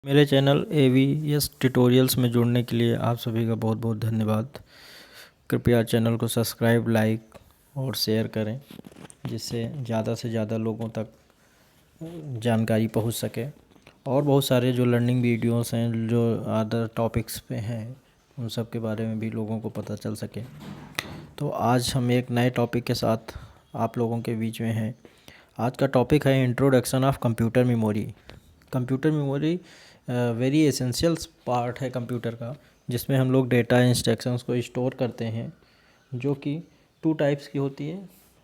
मेरे channel AVS tutorials में जुड़ने के लिए आप सभी का बहुत बहुत धन्यवाद। कृपया चैनल को सब्सक्राइब, लाइक और शेयर करें, जिससे ज़्यादा से ज़्यादा लोगों तक जानकारी पहुंच सके। और बहुत सारे जो लर्निंग वीडियोस हैं, जो अदर टॉपिक्स पे हैं, उन सब के बारे में भी लोगों को पता चल सके। तो आज हम एक नए टॉपिक के साथ आप लोगों के बीच में हैं। आज का टॉपिक है introduction of computer memory. Computer memory very essential part है कंप्यूटर का, जिसमें हम लोग डेटा इंस्ट्रक्शंस को स्टोर करते हैं, जो कि टू टाइप्स की होती है।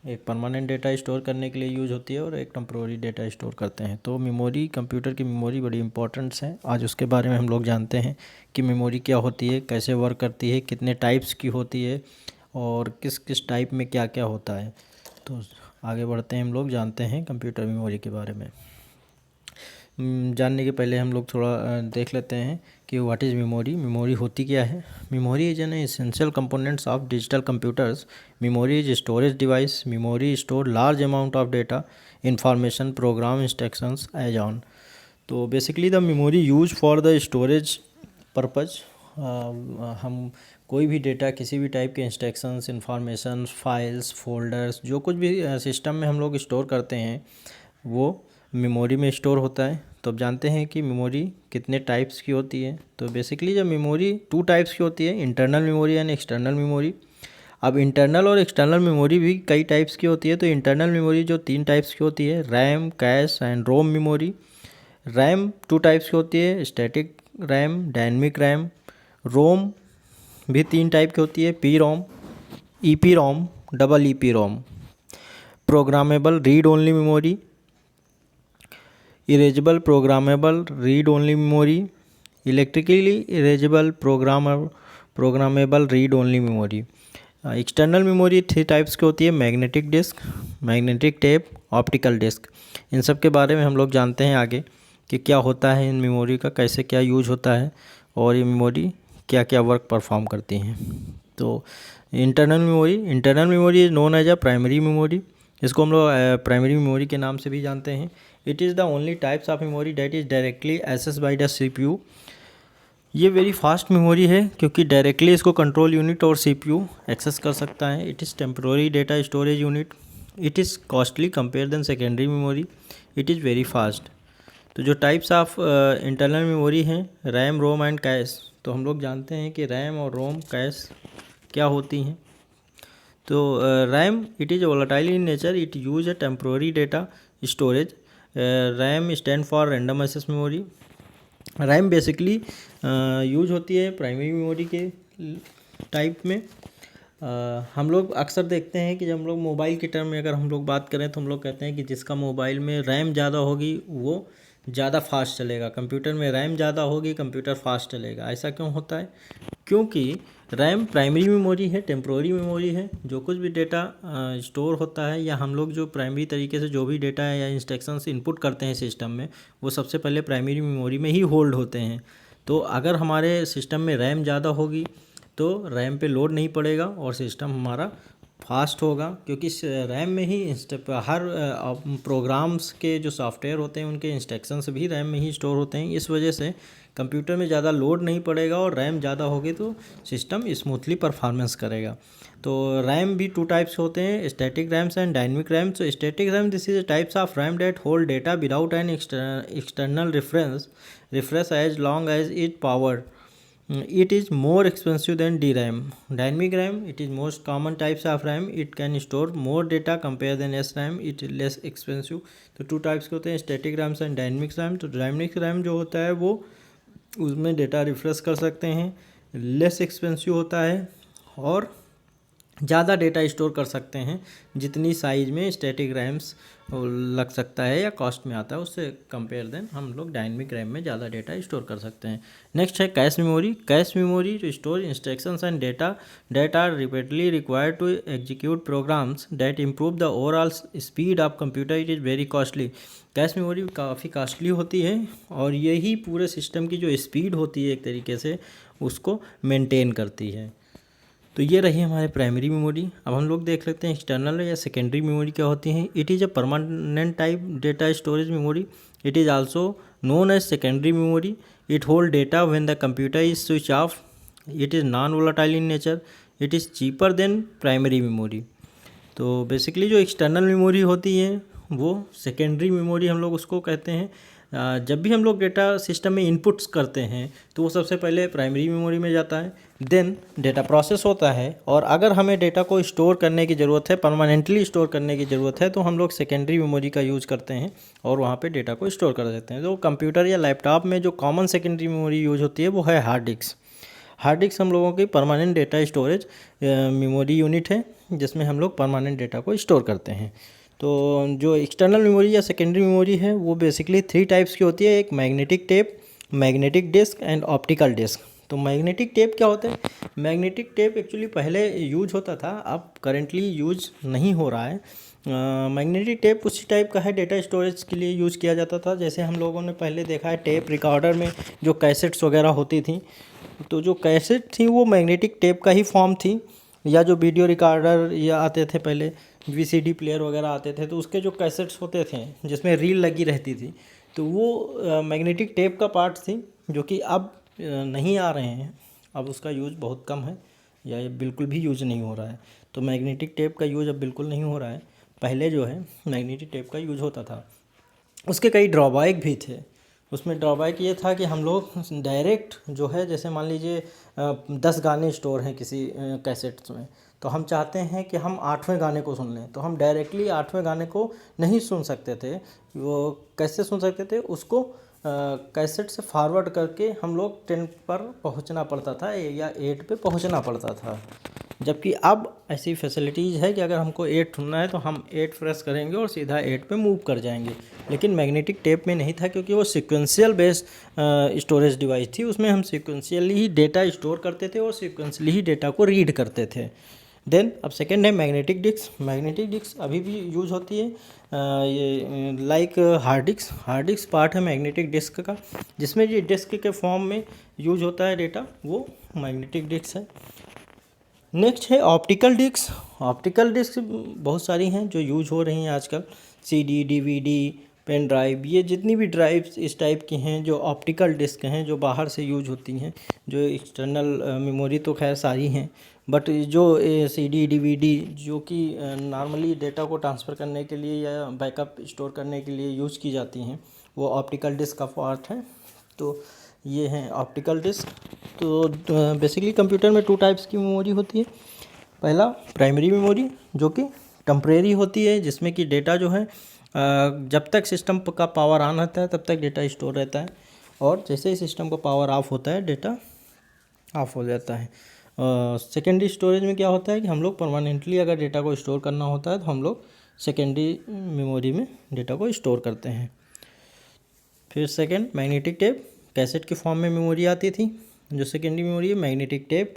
एक परमानेंट डेटा स्टोर करने के लिए यूज होती है और एक टेम्पोररी डेटा स्टोर करते हैं। तो मेमोरी, कंप्यूटर की मेमोरी बड़ी इंपॉर्टेंट्स है। आज उसके बारे में हम लोग जानते हैं कि मेमोरी क्या होती है, कैसे वर्क करती है, कितने टाइप्स की होती है और किस किस टाइप में क्या क्या होता है। तो आगे बढ़ते हैं, हम लोग जानते हैं कंप्यूटर मेमोरी के बारे में। जानने के पहले हम लोग थोड़ा देख लेते हैं कि व्हाट इज़ मेमोरी। मेमोरी होती क्या है। Memory is an essential components of digital computers. Memory is storage device. Memory store large amount of data, information, program instructions as on. तो basically the memory use for the storage purpose. हम कोई भी data, किसी भी type के instructions, information, files, folders, जो कुछ भी सिस्टम में हम लोग स्टोर करते हैं वो मेमोरी में स्टोर होता है। तो अब जानते हैं कि मेमोरी कितने टाइप्स की होती है। तो बेसिकली जब मेमोरी टू टाइप्स की होती है, internal memory and external memory. अब इंटरनल और एक्सटर्नल मेमोरी भी कई टाइप्स की होती है। तो इंटरनल मेमोरी जो 3 टाइप्स की होती है, RAM, cache and ROM memory. RAM 2 types की होती है, static RAM, dynamic RAM. ROM भी 3 टाइप की होती है, P ROM, EP ROM, double EP ROM. Programmable read only memory, erasable programmable read only memory, electrically erasable programmable read only memory. External memory 3 types की होती है, magnetic disk, magnetic tape, optical disk. इन सब के बारे में हम लोग जानते हैं आगे कि क्या होता है इन मेमोरी का, कैसे क्या यूज होता है और ये मेमोरी क्या क्या वर्क परफॉर्म करती हैं। तो internal memory is known as a primary memory. इसको हम लोग प्राइमरी मेमोरी के नाम से भी जानते हैं। It is the only types of memory that is directly access by the CPU। ये वेरी फास्ट मेमोरी है क्योंकि डायरेक्टली इसको कंट्रोल यूनिट और CPU एक्सेस कर सकता है। It is temporary data storage unit. It is costly compare than secondary memory. It is very fast. तो जो टाइप्स ऑफ इंटरनल मेमोरी हैं, रैम, रोम एंड कैश। तो हम लोग जानते हैं कि रैम और रोम, कैश क्या होती हैं। तो RAM, it is volatile in nature, it use a temporary data storage. RAM stand for random access memory. RAM basically use होती है प्राइमरी मेमोरी के टाइप में। हम लोग अक्सर देखते हैं कि जब हम लोग मोबाइल के टर्म में अगर हम लोग बात करें तो हम लोग कहते हैं कि जिसका मोबाइल में रैम ज़्यादा होगी वो ज़्यादा फास्ट चलेगा। कंप्यूटर में रैम ज़्यादा होगी, कंप्यूटर फास्ट चलेगा। ऐसा क्यों होता है? क्योंकि रैम प्राइमरी मेमोरी है, टेम्प्रोरी मेमोरी है। जो कुछ भी डेटा स्टोर होता है या हम लोग जो प्राइमरी तरीके से जो भी डेटा है या इंस्ट्रक्शंस इनपुट करते हैं सिस्टम में, वो सबसे पहले प्राइमरी मेमोरी में ही होल्ड होते हैं। तो अगर हमारे सिस्टम में रैम ज़्यादा होगी तो रैम पे लोड नहीं पड़ेगा और सिस्टम हमारा फास्ट होगा, क्योंकि रैम में ही हर प्रोग्राम्स के जो सॉफ्टवेयर होते हैं उनके इंस्ट्रक्शंस भी रैम में ही स्टोर होते हैं। इस वजह से कंप्यूटर में ज़्यादा लोड नहीं पड़ेगा और रैम ज़्यादा होगी तो सिस्टम स्मूथली परफॉर्मेंस करेगा। तो रैम भी 2 टाइप्स होते हैं, static RAMs and dynamic RAMs. तो static RAM, this is types of RAM that hold data without an external refresh as long as it power. It is more expensive than DRAM. Dynamic RAM, it is most common types of RAM. It can store more data compared than SRAM. It is less expensive. तो 2 types के होते हैं, static RAMs and dynamic RAM. तो dynamic RAM जो होता है वो उसमें डेटा रिफ्रेश कर सकते हैं, लेस एक्सपेंसिव होता है और ज़्यादा डेटा स्टोर कर सकते हैं। जितनी साइज में स्टैटिक रैम्स लग सकता है या कॉस्ट में आता है उससे कंपेयर देन हम लोग डायनेमिक रैम में ज़्यादा डेटा स्टोर कर सकते हैं। नेक्स्ट है cache memory. Cache memory to store instructions and data are repeatedly required to execute programs that improve the overall speed of computer. It is very costly. Cache memory काफ़ी costly होती है और यही पूरे सिस्टम की जो speed होती है एक तरीके से उसको मेंटेन करती है। तो ये रही हमारे प्राइमरी मेमोरी। अब हम लोग देख लेते हैं एक्सटर्नल या सेकेंडरी मेमोरी क्या होती हैं। It is a permanent type data storage memory. It is also known as secondary memory. It holds data when the computer is switched off. It is non-volatile in nature. It is cheaper than primary memory. तो basically जो external memory होती है वो secondary memory हम लोग उसको कहते हैं। जब भी हम लोग डेटा सिस्टम में इनपुट्स करते हैं तो वो सबसे पहले प्राइमरी मेमोरी में जाता है, देन डेटा प्रोसेस होता है, और अगर हमें डेटा को स्टोर करने की ज़रूरत है, परमानेंटली स्टोर करने की ज़रूरत है, तो हम लोग सेकेंडरी मेमोरी का यूज़ करते हैं और वहाँ पे डेटा को स्टोर कर देते हैं। तो कंप्यूटर या लैपटॉप में जो कॉमन सेकेंडरी मेमोरी यूज होती है वो है हार्ड डिस्क। हार्ड डिस्क हम लोगों की permanent data storage memory unit है जिसमें हम लोग परमानेंट डेटा को स्टोर करते हैं। तो जो एक्सटर्नल मेमोरी या सेकेंडरी मेमोरी है वो बेसिकली 3 टाइप्स की होती है। एक magnetic tape, magnetic disk and optical disk. तो मैग्नेटिक टेप क्या होता है? मैग्नेटिक टेप एक्चुअली पहले यूज होता था, अब करेंटली यूज नहीं हो रहा है। मैग्नेटिक टेप उसी टाइप का है, डेटा स्टोरेज के लिए यूज़ किया जाता था। जैसे हम लोगों ने पहले देखा है टेप रिकॉर्डर में जो कैसेट्स वगैरह होती थी, तो जो कैसेट थी वो मैग्नेटिक टेप का ही फॉर्म थी, या जो वीडियो रिकॉर्डर या आते थे पहले, वीसीडी प्लेयर वगैरह आते थे, तो उसके जो कैसेट्स होते थे जिसमें रील लगी रहती थी, तो वो मैग्नेटिक टेप का पार्ट थी, जो कि अब नहीं आ रहे हैं। अब उसका यूज़ बहुत कम है या ये बिल्कुल भी यूज़ नहीं हो रहा है। तो मैग्नेटिक टेप का यूज़ अब बिल्कुल नहीं हो रहा है। पहले जो है मैग्नेटिक टेप का यूज़ होता था। उसके कई ड्रॉबैक भी थे। उसमें ड्रॉबैक ये था कि हम लोग डायरेक्ट जो है, जैसे मान लीजिए 10 गाने स्टोर हैं किसी कैसेट्स में, तो हम चाहते हैं कि हम 8वें गाने को सुन लें, तो हम डायरेक्टली 8वें गाने को नहीं सुन सकते थे। वो कैसे सुन सकते थे? उसको कैसेट से फॉरवर्ड करके हम लोग 10 पर पहुंचना पड़ता था या 8 पे पहुंचना पड़ता था। जबकि अब ऐसी फैसिलिटीज़ है कि अगर हमको 8 सुनना है तो हम 8 प्रेस करेंगे और सीधा 8 पे मूव कर जाएंगे। लेकिन मैग्नेटिक टेप में नहीं था, क्योंकि वो सीक्वेंशियल बेस्ड स्टोरेज डिवाइस थी। उसमें हम सीक्वेंशियली ही डेटा स्टोर करते थे और सीक्वेंशियली ही डेटा को रीड करते थे। देन अब सेकेंड है मैग्नेटिक डिस्क। मैग्नेटिक डिस्क अभी भी यूज़ होती है, ये like hard disk. Hard disc part है मैग्नेटिक डिस्क का, जिसमें ये डिस्क के फॉर्म में यूज होता है डेटा, वो मैग्नेटिक डिस्क है। नेक्स्ट है ऑप्टिकल डिस्क। ऑप्टिकल डिस्क बहुत सारी हैं जो यूज हो रही हैं आजकल। सीडी, डीवीडी, पेन ड्राइव, ये जितनी भी ड्राइव्स इस टाइप की हैं जो ऑप्टिकल डिस्क हैं, जो बाहर से यूज होती हैं। जो एक्सटर्नल मेमोरी तो खैर सारी हैं, बट जो सीडी, डीवीडी जो कि नॉर्मली डेटा को ट्रांसफ़र करने के लिए या बैकअप स्टोर करने के लिए यूज़ की जाती हैं, वो ऑप्टिकल डिस्क का पार्ट है। तो ये हैं ऑप्टिकल डिस्क। तो बेसिकली कंप्यूटर में 2 टाइप्स की मेमोरी होती है। पहला प्राइमरी मेमोरी, जो कि टेम्परेरी होती है, जिसमें कि डेटा जो है जब तक सिस्टम का पावर ऑन रहता है तब तक डेटा स्टोर रहता है, और जैसे ही सिस्टम का पावर ऑफ होता है डेटा ऑफ हो जाता है। सेकेंडरी स्टोरेज में क्या होता है कि हम लोग परमानेंटली अगर डेटा को स्टोर करना होता है तो हम लोग सेकेंडरी मेमोरी में डेटा को स्टोर करते हैं। फिर सेकेंड मैग्नेटिक टेप, कैसेट के फॉर्म में मेमोरी आती थी। जो सेकेंडरी मेमोरी है magnetic tape.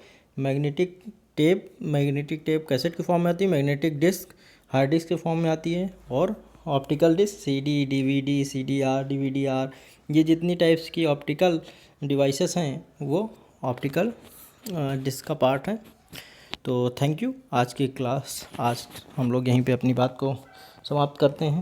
Magnetic tape cassette के फॉर्म में आती है। मैग्नेटिक डिस्क हार्ड डिस्क के फॉर्म में आती है। और optical disk CD, DVD, CDR, DVDR, ये जितनी टाइप्स की ऑप्टिकल डिवाइसेस हैं वो ऑप्टिकल डिस्क का पार्ट है। तो थैंक यू। आज की क्लास, आज हम लोग यहीं पे अपनी बात को समाप्त करते हैं।